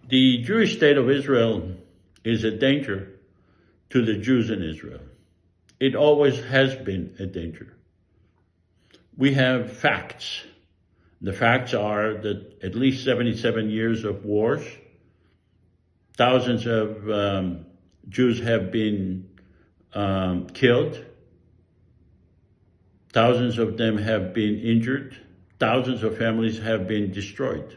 The Jewish state of Israel is a danger to the Jews in Israel. It always has been a danger. We have facts. The facts are that at least 77 years of wars, thousands of Jews have been killed, thousands of them have been injured, thousands of families have been destroyed.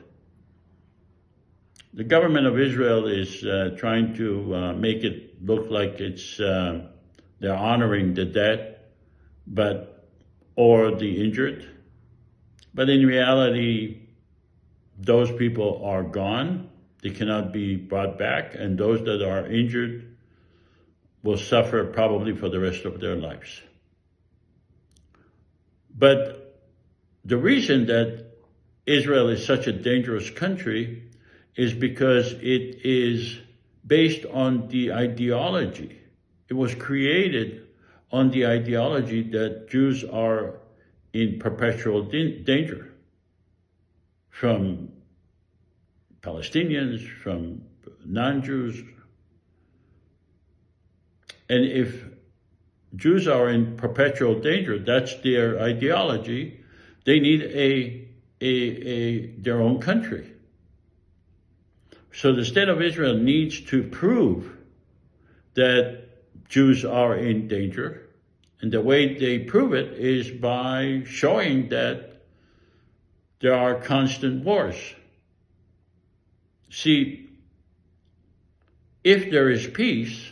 The government of Israel is trying to make it look like they're honoring the dead, or the injured. But in reality, those people are gone. They cannot be brought back, and those that are injured will suffer probably for the rest of their lives. But the reason that Israel is such a dangerous country is because it is based on the ideology. It was created on the ideology that Jews are in perpetual danger from Palestinians, from non-Jews. And if Jews are in perpetual danger, that's their ideology, they need their own country. So the state of Israel needs to prove that Jews are in danger. And the way they prove it is by showing that there are constant wars. See, if there is peace,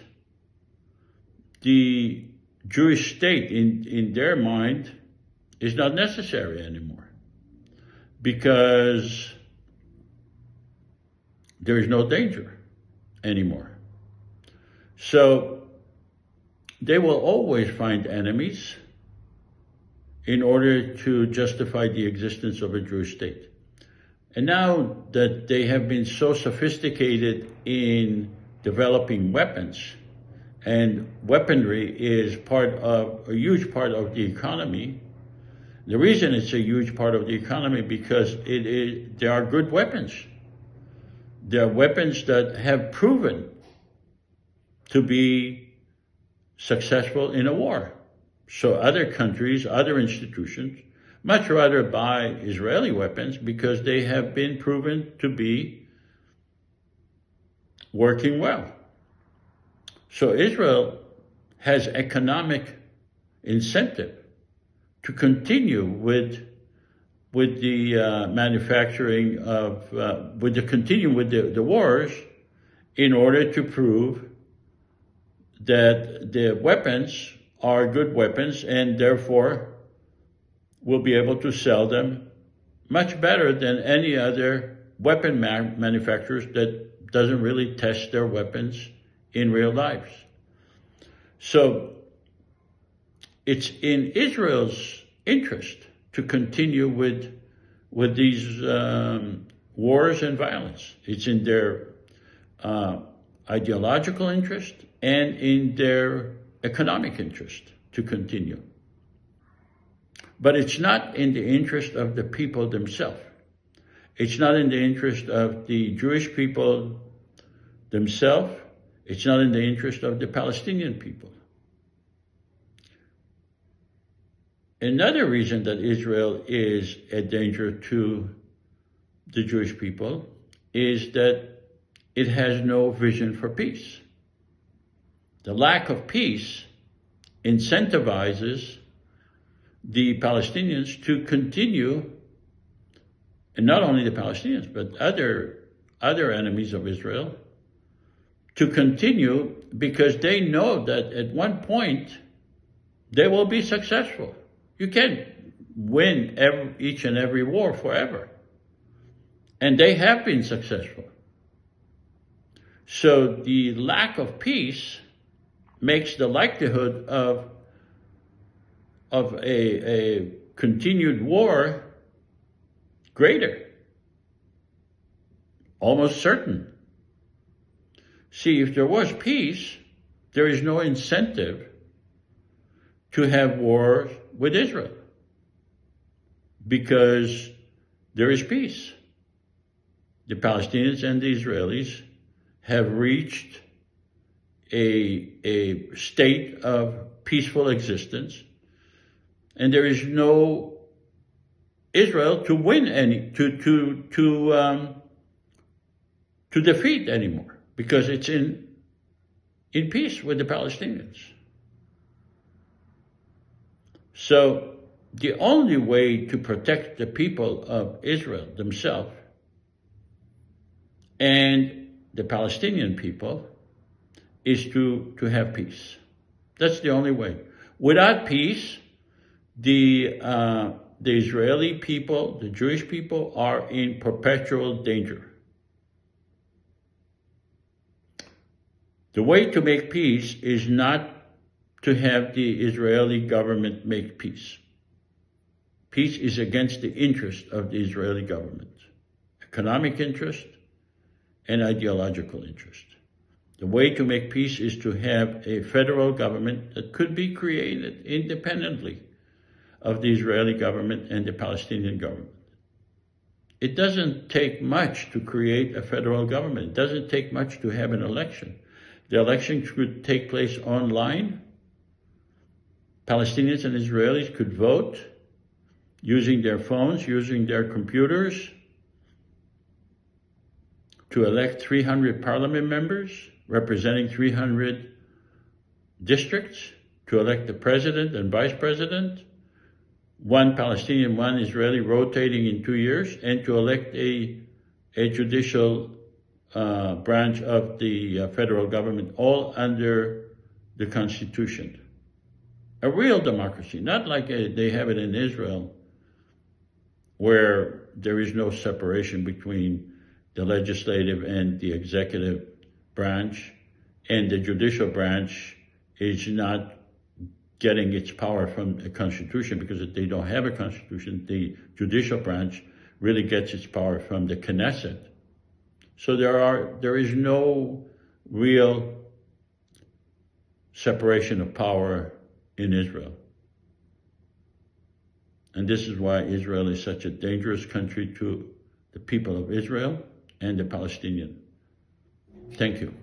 the Jewish state in their mind is not necessary anymore, because there is no danger anymore. So they will always find enemies in order to justify the existence of a Jewish state. And now that they have been so sophisticated in developing weapons, and weaponry is a huge part of the economy. The reason it's a huge part of the economy because there are good weapons. There are weapons that have proven to be successful in a war. So other countries, other institutions, much rather buy Israeli weapons because they have been proven to be working well. So Israel has economic incentive to continue with the manufacturing continue with the wars in order to prove that the weapons are good weapons, and therefore will be able to sell them much better than any other weapon manufacturers that doesn't really test their weapons in real lives. So it's in Israel's interest to continue with these wars and violence. It's in their ideological interest and in their economic interest to continue. But it's not in the interest of the people themselves. It's not in the interest of the Jewish people themselves. It's not in the interest of the Palestinian people. Another reason that Israel is a danger to the Jewish people is that it has no vision for peace. The lack of peace incentivizes the Palestinians to continue, and not only the Palestinians, but other enemies of Israel, to continue because they know that at one point they will be successful. You can't win each and every war forever. And they have been successful. So the lack of peace makes the likelihood of a continued war greater, almost certain. See, if there was peace, there is no incentive to have wars with Israel because there is peace. the Palestinians and the Israelis have reached a state of peaceful existence, and there is no Israel to win any to defeat anymore, because it's in peace with the Palestinians. So the only way to protect the people of Israel themselves and the Palestinian people is to have peace. That's the only way. Without peace, the Israeli people, the Jewish people, are in perpetual danger. The way to make peace is not to have the Israeli government make peace. Peace is against the interest of the Israeli government, economic interest and ideological interest. The way to make peace is to have a federal government that could be created independently of the Israeli government and the Palestinian government. It doesn't take much to create a federal government. It doesn't take much to have an election. The election could take place online. Palestinians and Israelis could vote using their phones, using their computers, to elect 300 parliament members representing 300 districts, to elect the president and vice president, one Palestinian, one Israeli, rotating in 2 years, and to elect a judicial branch of the federal government, all under the Constitution. A real democracy, not like they have it in Israel, where there is no separation between the legislative and the executive branch, and the judicial branch is not getting its power from the Constitution, because if they don't have a Constitution, the judicial branch really gets its power from the Knesset. So there is no real separation of power in Israel. And this is why Israel is such a dangerous country to the people of Israel and the Palestinian. Thank you.